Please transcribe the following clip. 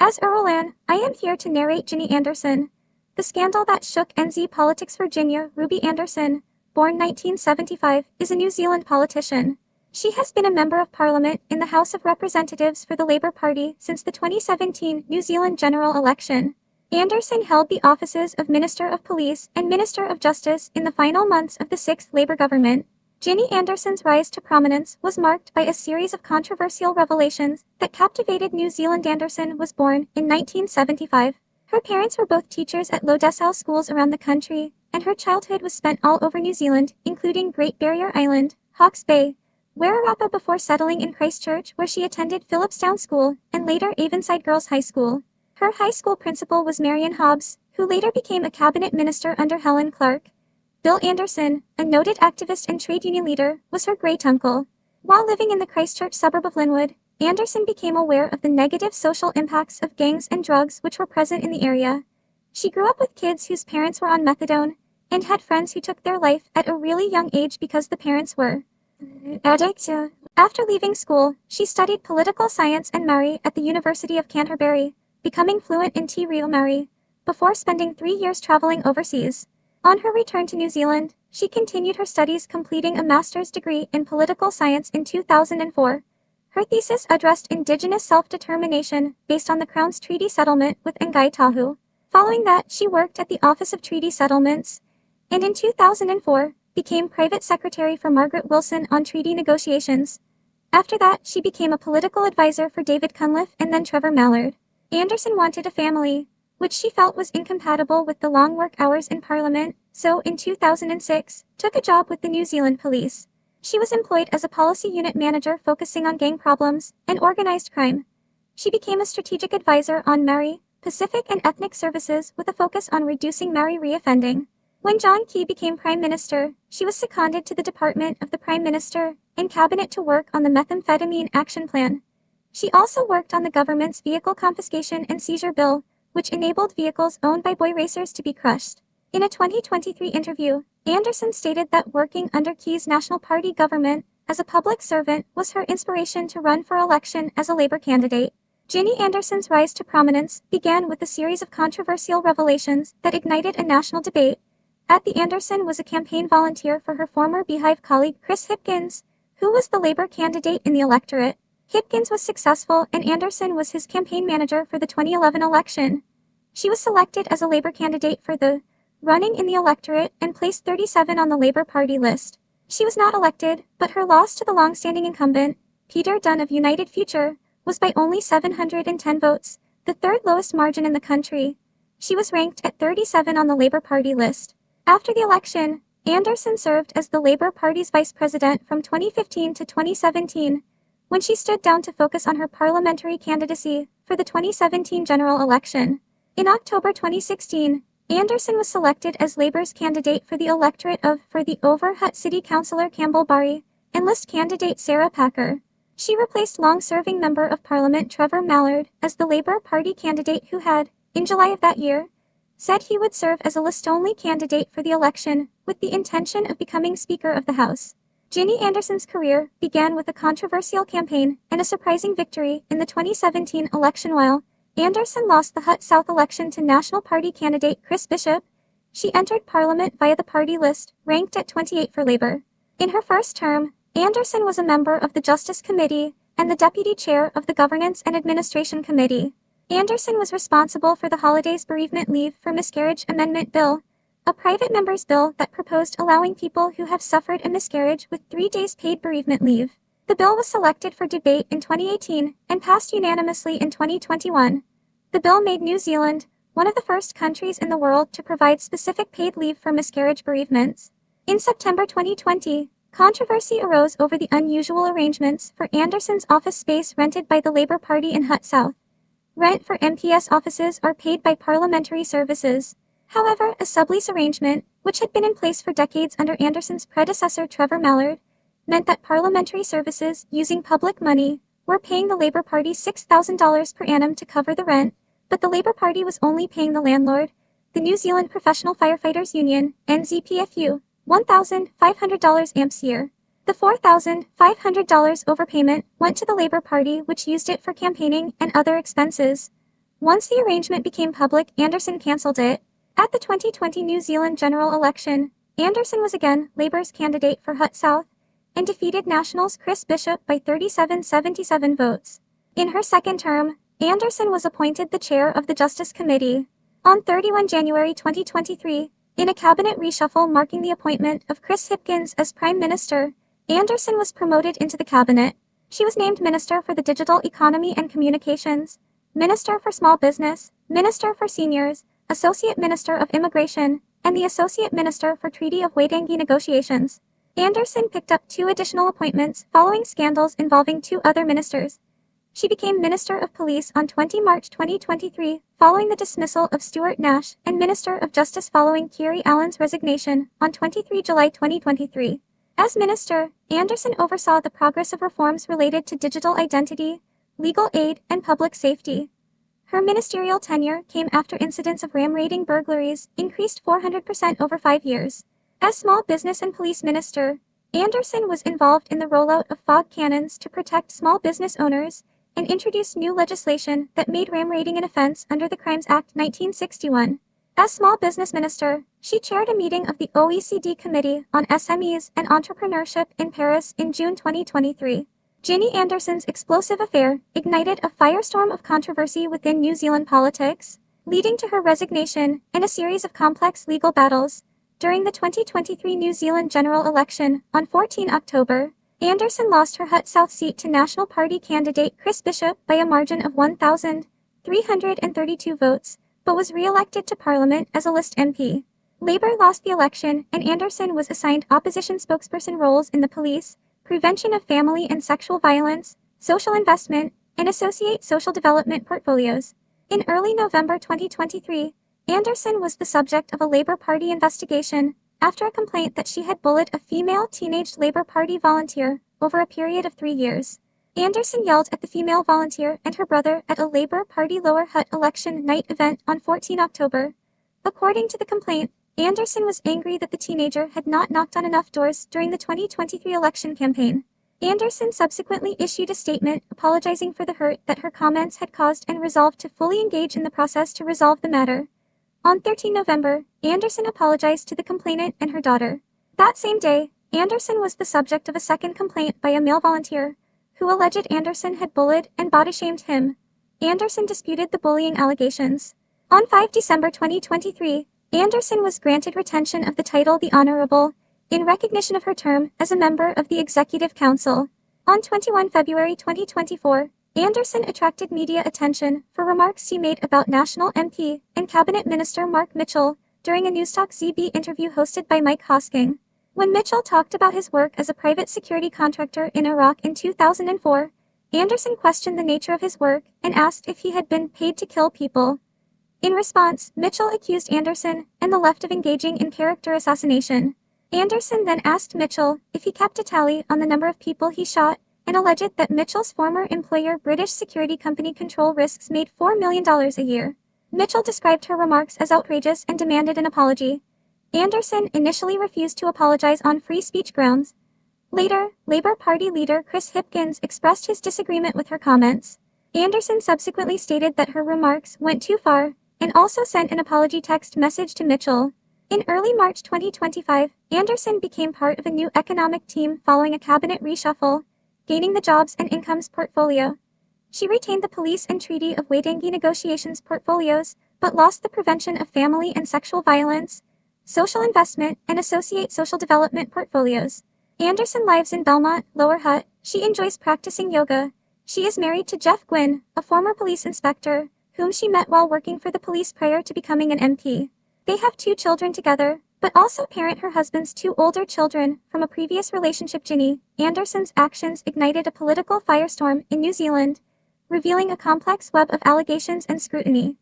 As Errolan, I am here to narrate Ginny Andersen, the scandal that shook NZ politics. Virginia. Ruby Andersen, born 1975, is a New Zealand politician. She has been a Member of Parliament in the House of Representatives for the Labour Party since the 2017 New Zealand general election. Andersen held the offices of Minister of Police and Minister of Justice in the final months of the sixth Labour government. Ginny Andersen's rise to prominence was marked by a series of controversial revelations that captivated New Zealand. Andersen was born in 1975. Her parents were both teachers at low decile schools around the country, and her childhood was spent all over New Zealand, including Great Barrier Island, Hawke's Bay, Wairarapa, before settling in Christchurch, where she attended Phillipstown School and later Avonside Girls High School. Her high school principal was Marion Hobbs, who later became a cabinet minister under Helen Clark. Bill Andersen, a noted activist and trade union leader, was her great-uncle. While living in the Christchurch suburb of Linwood, Andersen became aware of the negative social impacts of gangs and drugs which were present in the area. She grew up with kids whose parents were on methadone, and had friends who took their life at a really young age because the parents were addicts. After leaving school, she studied political science and Maori at the University of Canterbury, becoming fluent in Te Reo Maori, before spending 3 years traveling overseas. On her return to New Zealand, she continued her studies, completing a master's degree in political science in 2004. Her thesis addressed Indigenous self-determination based on the Crown's treaty settlement with Ngai Tahu. Following that, she worked at the Office of Treaty Settlements, and in 2004, became private secretary for Margaret Wilson on treaty negotiations. After that, she became a political advisor for David Cunliffe and then Trevor Mallard. Andersen wanted a family, which she felt was incompatible with the long work hours in Parliament, so in 2006, took a job with the New Zealand Police. She was employed as a policy unit manager focusing on gang problems and organized crime. She became a strategic advisor on Maori, Pacific and ethnic services with a focus on reducing Maori reoffending. When John Key became Prime Minister, she was seconded to the Department of the Prime Minister and Cabinet to work on the Methamphetamine Action Plan. She also worked on the government's Vehicle Confiscation and Seizure Bill, which enabled vehicles owned by boy racers to be crushed. In a 2023 interview, Andersen stated that working under Key's National Party government as a public servant was her inspiration to run for election as a Labour candidate. Ginny Andersen's rise to prominence began with a series of controversial revelations that ignited a national debate. Andersen was a campaign volunteer for her former Beehive colleague Chris Hipkins, who was the Labour candidate in the electorate. Hipkins was successful, and Andersen was his campaign manager for the 2011 election. She was selected as a Labour candidate for the running in the electorate and placed 37 on the Labour Party list. She was not elected, but her loss to the long-standing incumbent, Peter Dunn of United Future, was by only 710 votes, the third lowest margin in the country. She was ranked at 37 on the Labour Party list. After the election, Andersen served as the Labour Party's vice president from 2015 to 2017, when she stood down to focus on her parliamentary candidacy for the 2017 general election. In October 2016, Andersen was selected as Labour's candidate for the electorate for the Overhutt City Councillor Campbell Barry and list candidate Sarah Packer. She replaced long-serving Member of Parliament Trevor Mallard as the Labour Party candidate who had, in July of that year, said he would serve as a list-only candidate for the election with the intention of becoming Speaker of the House. Ginny Andersen's career began with a controversial campaign and a surprising victory in the 2017 election. While Andersen lost the Hutt South election to National Party candidate Chris Bishop, she entered Parliament via the party list, ranked at 28 for Labour. In her first term, Andersen was a member of the Justice Committee and the Deputy Chair of the Governance and Administration Committee. Andersen was responsible for the Holidays Bereavement Leave for Miscarriage Amendment Bill, a private member's bill that proposed allowing people who have suffered a miscarriage with 3 days paid bereavement leave. The bill was selected for debate in 2018 and passed unanimously in 2021. The bill made New Zealand one of the first countries in the world to provide specific paid leave for miscarriage bereavements. In September 2020, controversy arose over the unusual arrangements for Andersen's office space rented by the Labour Party in Hutt South. Rent for MPS offices are paid by Parliamentary Services. However, a sublease arrangement, which had been in place for decades under Andersen's predecessor Trevor Mallard, meant that Parliamentary Services, using public money, were paying the Labour Party $6,000 per annum to cover the rent, but the Labour Party was only paying the landlord, the New Zealand Professional Firefighters Union, NZPFU, $1,500 amps year. The $4,500 overpayment went to the Labour Party, which used it for campaigning and other expenses. Once the arrangement became public, Andersen cancelled it. At the 2020 New Zealand general election, Andersen was again Labour's candidate for Hutt South and defeated Nationals' Chris Bishop by 37-77 votes. In her second term, Andersen was appointed the chair of the Justice Committee. On 31 January 2023, in a cabinet reshuffle marking the appointment of Chris Hipkins as Prime Minister, Andersen was promoted into the cabinet. She was named Minister for the Digital Economy and Communications, Minister for Small Business, Minister for Seniors, Associate Minister of Immigration, and the Associate Minister for Treaty of Waitangi negotiations. Andersen picked up 2 additional appointments following scandals involving 2 other ministers. She became Minister of Police on 20 March 2023, following the dismissal of Stuart Nash, and Minister of Justice following Kiri Allen's resignation on 23 July 2023. As Minister, Andersen oversaw the progress of reforms related to digital identity, legal aid, and public safety. Her ministerial tenure came after incidents of ram-raiding burglaries increased 400% over 5 years. As Small Business and Police Minister, Andersen was involved in the rollout of fog cannons to protect small business owners and introduced new legislation that made ram-raiding an offense under the Crimes Act 1961. As Small Business Minister, she chaired a meeting of the OECD Committee on SMEs and Entrepreneurship in Paris in June 2023. Ginny Andersen's explosive affair ignited a firestorm of controversy within New Zealand politics, leading to her resignation and a series of complex legal battles. During the 2023 New Zealand general election on 14 October, Andersen lost her Hutt South seat to National Party candidate Chris Bishop by a margin of 1,332 votes, but was re-elected to Parliament as a list MP. Labour lost the election, and Andersen was assigned opposition spokesperson roles in the police, prevention of family and sexual violence, social investment, and associate social development portfolios. In early November 2023, Andersen was the subject of a Labour Party investigation after a complaint that she had bullied a female teenage Labour Party volunteer over a period of 3 years. Andersen yelled at the female volunteer and her brother at a Labour Party Lower Hutt election night event on 14 October. According to the complaint, Andersen was angry that the teenager had not knocked on enough doors during the 2023 election campaign. Andersen subsequently issued a statement apologizing for the hurt that her comments had caused and resolved to fully engage in the process to resolve the matter. On 13 November, Andersen apologized to the complainant and her daughter. That same day, Andersen was the subject of a second complaint by a male volunteer, who alleged Andersen had bullied and body-shamed him. Andersen disputed the bullying allegations. On 5 December 2023, Andersen was granted retention of the title the Honorable, in recognition of her term as a member of the Executive Council. On 21 February 2024, Andersen attracted media attention for remarks she made about National MP and Cabinet Minister Mark Mitchell during a Newstalk ZB interview hosted by Mike Hosking. When Mitchell talked about his work as a private security contractor in Iraq in 2004, Andersen questioned the nature of his work and asked if he had been paid to kill people. In response, Mitchell accused Andersen and the left of engaging in character assassination. Andersen then asked Mitchell if he kept a tally on the number of people he shot and alleged that Mitchell's former employer British security company Control Risks made $4 million a year. Mitchell described her remarks as outrageous and demanded an apology. Andersen initially refused to apologize on free speech grounds. Later, Labour Party leader Chris Hipkins expressed his disagreement with her comments. Andersen subsequently stated that her remarks went too far and also sent an apology text message to Mitchell. In early March 2025, Andersen became part of a new economic team following a cabinet reshuffle, gaining the Jobs and Incomes portfolio. She retained the Police and Treaty of Waitangi negotiations portfolios, but lost the Prevention of Family and Sexual Violence, Social Investment, and Associate Social Development portfolios. Andersen lives in Belmont, Lower Hutt. She enjoys practicing yoga. She is married to Jeff Gwynn, a former police inspector, whom she met while working for the police prior to becoming an MP. They have 2 children together, but also parent her husband's 2 older children from a previous relationship. Ginny Andersen's actions ignited a political firestorm in New Zealand, revealing a complex web of allegations and scrutiny.